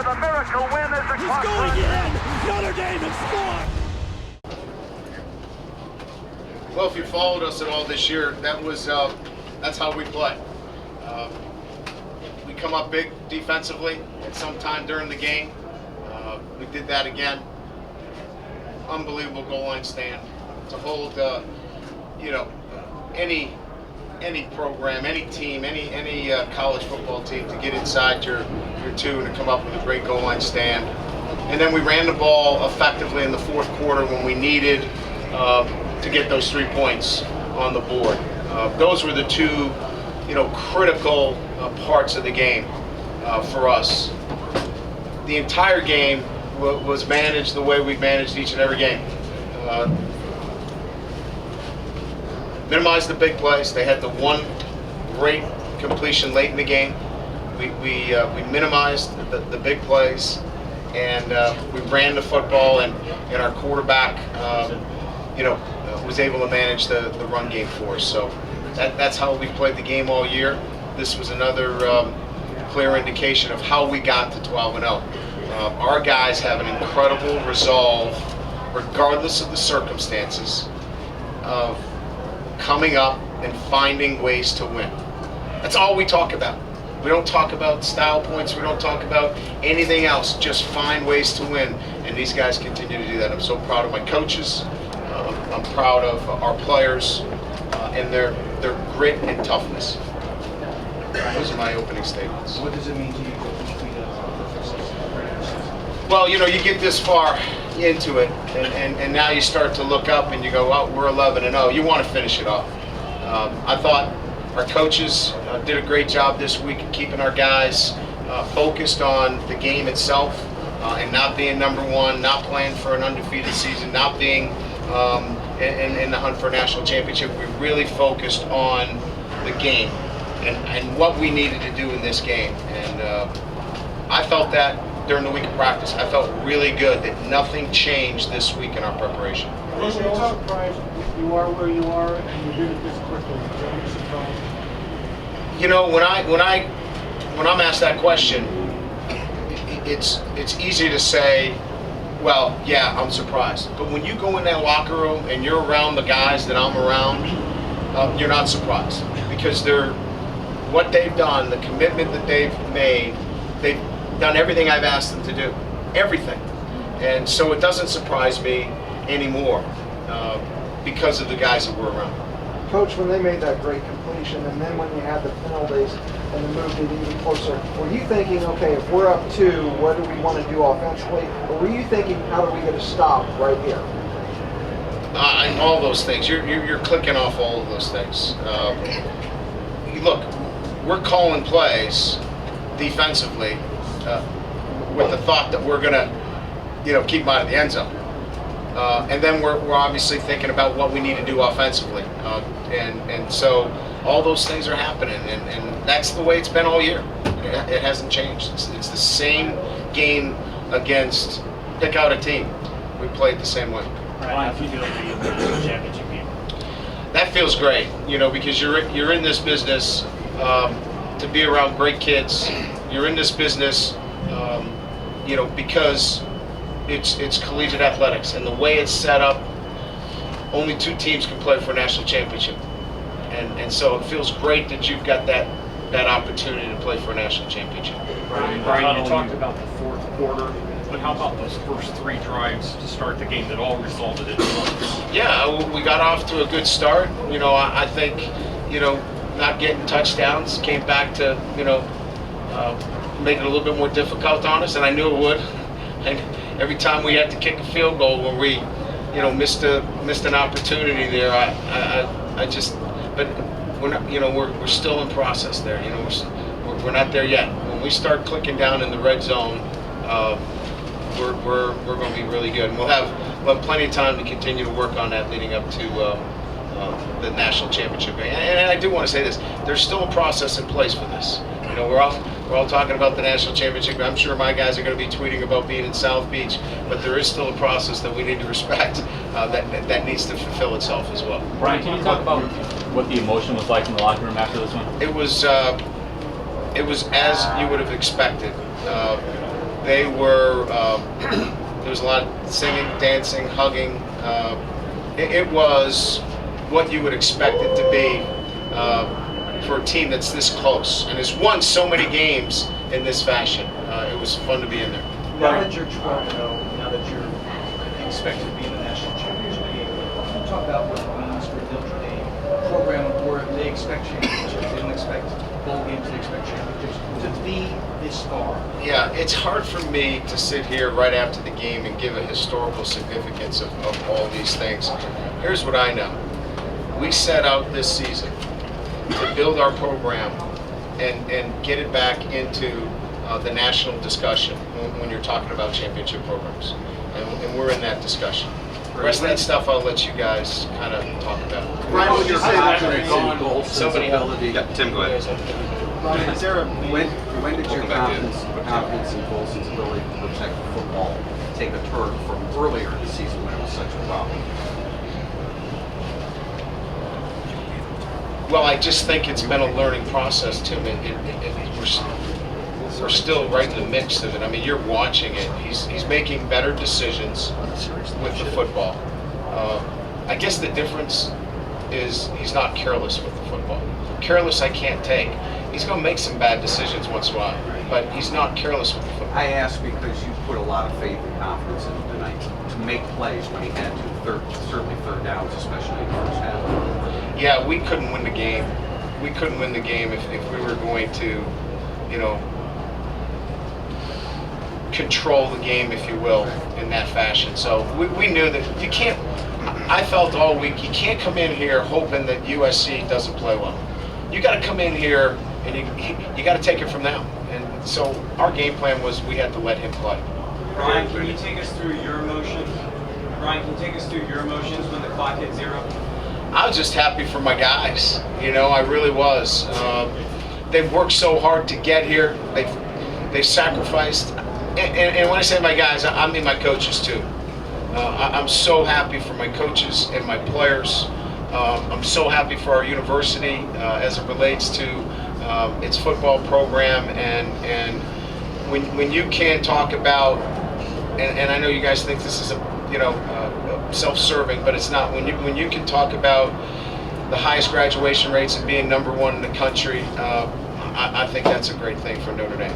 the miracle win as the clock going runs. in. Notre Dame has scored. Well, if you followed us at all this year, that's how we play. We come up big defensively at some time during the game. We did that again. Unbelievable goal line stand to hold, any program, any team, any college football team to get inside your two and to come up with a great goal line stand. And then we ran the ball effectively in the fourth quarter when we needed to get those 3 points on the board. Those were the two, critical parts of the game for us. The entire game was managed the way we've managed each and every game. Minimized the big plays. They had the one great completion late in the game. We minimized the big plays, and we ran the football, and our quarterback, was able to manage the run game for us. So that's how we played the game all year. This was another clear indication of how we got to 12-0. Our guys have an incredible resolve, regardless of the circumstances, of coming up and finding ways to win. That's all we talk about. We don't talk about style points. We don't talk about anything else. Just find ways to win. And these guys continue to do that. I'm so proud of my coaches. I'm proud of our players and their grit and toughness. Those are my opening statements. What does it mean to you? Well, you get this far into it, and now you start to look up and you go, well, we're 11-0. You want to finish it off. I thought our coaches did a great job this week of keeping our guys focused on the game itself and not being number one, not playing for an undefeated season, not being in the hunt for a national championship. We really focused on the game and what we needed to do in this game. And I felt that during the week of practice. I felt really good that nothing changed this week in our preparation. Are you surprised you are where you are and you did it this quickly? Are you surprised? When I'm asked that question, it's easy to say, well, yeah, I'm surprised. But when you go in that locker room and you're around the guys that I'm around, you're not surprised, because what they've done, the commitment that they've made, they've done everything I've asked them to do, everything. And so it doesn't surprise me anymore because of the guys that we're around. Coach, when they made that great completion, and then when you had the penalties and the moved it even closer, were you thinking, okay, if we're up 2, what do we want to do offensively? Or were you thinking, how do we get a stop right here? All those things. You're clicking off all of those things. Look, we're calling plays defensively with the thought that we're going to, keep them out of the end zone. And then we're obviously thinking about what we need to do offensively. And so all those things are happening, and that's the way it's been all year. It hasn't changed. It's the same game against, pick out a team. We played the same way. How do you feel being in the national championship game? That feels great, because you're in this business to be around great kids. You're in this business, because it's collegiate athletics, and the way it's set up, only 2 teams can play for a national championship, and so it feels great that you've got that opportunity to play for a national championship. Brian, you talked about the fourth quarter, but how about those first 3 drives to start the game that all resulted in points? Yeah, we got off to a good start. I think, not getting touchdowns came back to, make it a little bit more difficult on us, and I knew it would. And every time we had to kick a field goal where we, missed an opportunity there, but we're not, we're still in process there. We're not there yet. When we start clicking down in the red zone, we're going to be really good. And we'll have plenty of time to continue to work on that leading up to the national championship game. And I do want to say this: there's still a process in place for this. We're all talking about the national championship. I'm sure my guys are going to be tweeting about being in South Beach, but there is still a process that we need to respect that needs to fulfill itself as well. Brian, can you talk about what the emotion was like in the locker room after this one? It was as you would have expected. They were, there was a lot of singing, dancing, hugging. It was what you would expect it to be for a team that's this close and has won so many games in this fashion. It was fun to be in there. Now that you're 12-0, now that you're expected to be in the national championship game, can you talk about what it means for Notre Dame, a program where they expect championships, they don't expect bowl games, they expect championships, to be this far? Yeah, it's hard for me to sit here right after the game and give a historical significance of all these things. Here's what I know. We set out this season to build our program and get it back into the national discussion when you're talking about championship programs. And we're in that discussion. The rest of that stuff I'll let you guys kind of talk about. Ryan, would you say that Somebody Yeah, Tim, go ahead. Ryan, is there a When did your confidence in Bolson's ability to protect football take a turn from earlier in the season when it was such a problem? Well, I just think it's been a learning process, Tim. We're still right in the mix of it. I mean, you're watching it. He's making better decisions with the football. I guess the difference is he's not careless with the football. Careless, I can't take. He's going to make some bad decisions once in a while, but he's not careless with the football. I ask because you put a lot of faith and confidence in him tonight to make plays when he had to, certainly third downs, especially in the first half. Yeah, we couldn't win the game. We couldn't win the game if we were going to, you know, control the game, if you will, in that fashion. So we knew that you can't, I felt all week, you can't come in here hoping that USC doesn't play well. You got to come in here and you got to take it from them. And so our game plan was we had to let him play. Ryan, can you take us through your emotions? Ryan, can you take us through your emotions when the clock hit 0? I was just happy for my guys. You know, I really was. They've worked so hard to get here. They've sacrificed. And when I say my guys, I mean my coaches too. I'm so happy for my coaches and my players. I'm so happy for our university as it relates to its football program. And when you can talk about, and I know you guys think this is self-serving, but it's not. When you can talk about the highest graduation rates and being #1 in the country, I think that's a great thing for Notre Dame.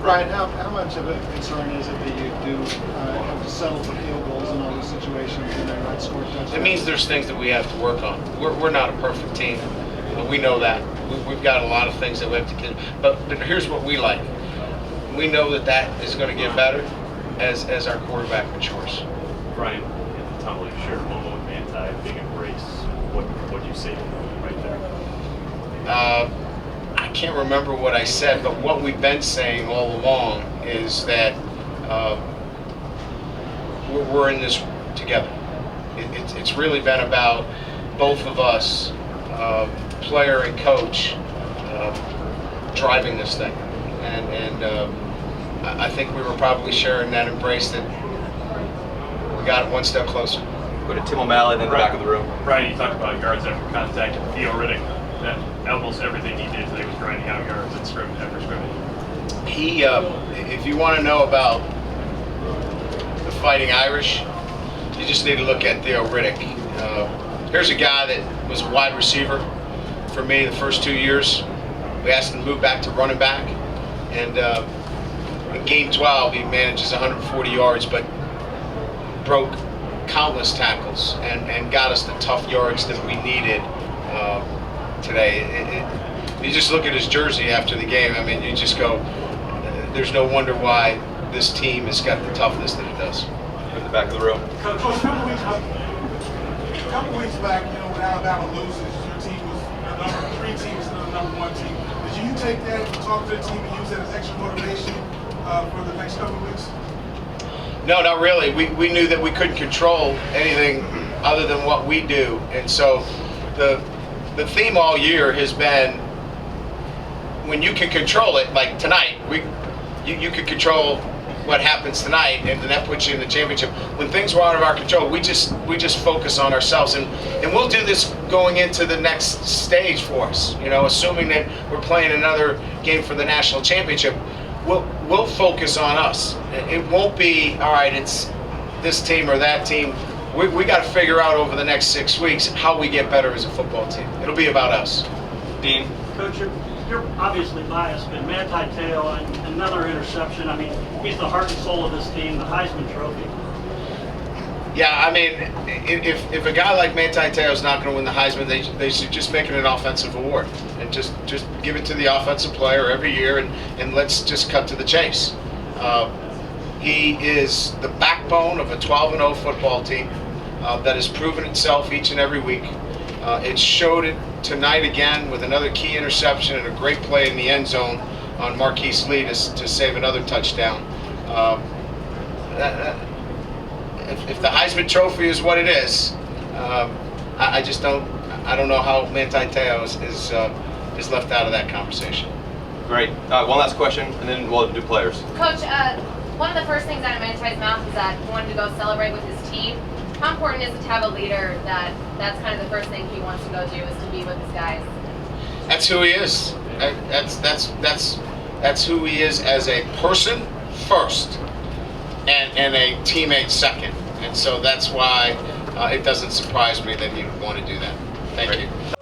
Brian, how much of a concern is it that you do have to settle for field goals in all these situations and they're not scored touchdowns? It means there's things that we have to work on. We're not a perfect team. We know that. We've got a lot of things that we have to get. But here's what we like. We know that is going to get better as our quarterback matures. Brian, Tom, you shared a moment with Manti, big embrace. What do you say to him right there? I can't remember what I said, but what we've been saying all along is that we're in this together. It's really been about both of us, player and coach, driving this thing. And I think we were probably sharing that embrace that we got it one step closer. Go to Tim O'Malley in the back of the room. Brian, you talked about yards after contact and Theo Riddick. That almost everything he did today was grinding out yards at scrimmage after scrimmage. He, if you want to know about the Fighting Irish, you just need to look at Theo Riddick. Here's a guy that was a wide receiver for me the first 2 years. We asked him to move back to running back, and in game 12 he manages 140 yards, but broke countless tackles and got us the tough yards that we needed today. You just look at his jersey after the game. I mean, you just go, there's no wonder why this team has got the toughness that it does. In the back of the room. Coach, a couple weeks back, when Alabama loses, your team was the number 3 team instead of the #1 team. Did you take that and talk to the team and use that as extra motivation for the next couple of weeks? No, not really. We knew that we couldn't control anything other than what we do, and so the theme all year has been when you can control it, like tonight, you can control what happens tonight, and that puts you in the championship. When things were out of our control, we just focus on ourselves, and we'll do this going into the next stage for us. Assuming that we're playing another game for the national championship, we'll focus on us. It won't be, all right, it's this team or that team. We got to figure out over the next 6 weeks how we get better as a football team. It'll be about us. Dean? Coach, you're obviously biased, but Manti Te'o, and another interception. I mean, he's the heart and soul of this team, the Heisman Trophy. Yeah, I mean, if a guy like Manti Te'o is not going to win the Heisman, they should just make it an offensive award and just give it to the offensive player every year, and let's just cut to the chase. He is the backbone of a 12-0 football team that has proven itself each and every week. It showed it tonight again with another key interception and a great play in the end zone on Marquise Lee to save another touchdown. If the Heisman Trophy is what it is, I just don't know how Manti Te'o is left out of that conversation. Great. One last question, and then we'll do players. Coach, one of the first things out of Manti's mouth is that he wanted to go celebrate with his team. How important is it to have a leader that's kind of the first thing he wants to go do is to be with his guys? That's who he is. That's who he is as a person first, and a teammate second. And so that's why it doesn't surprise me that he would want to do that. Thank you.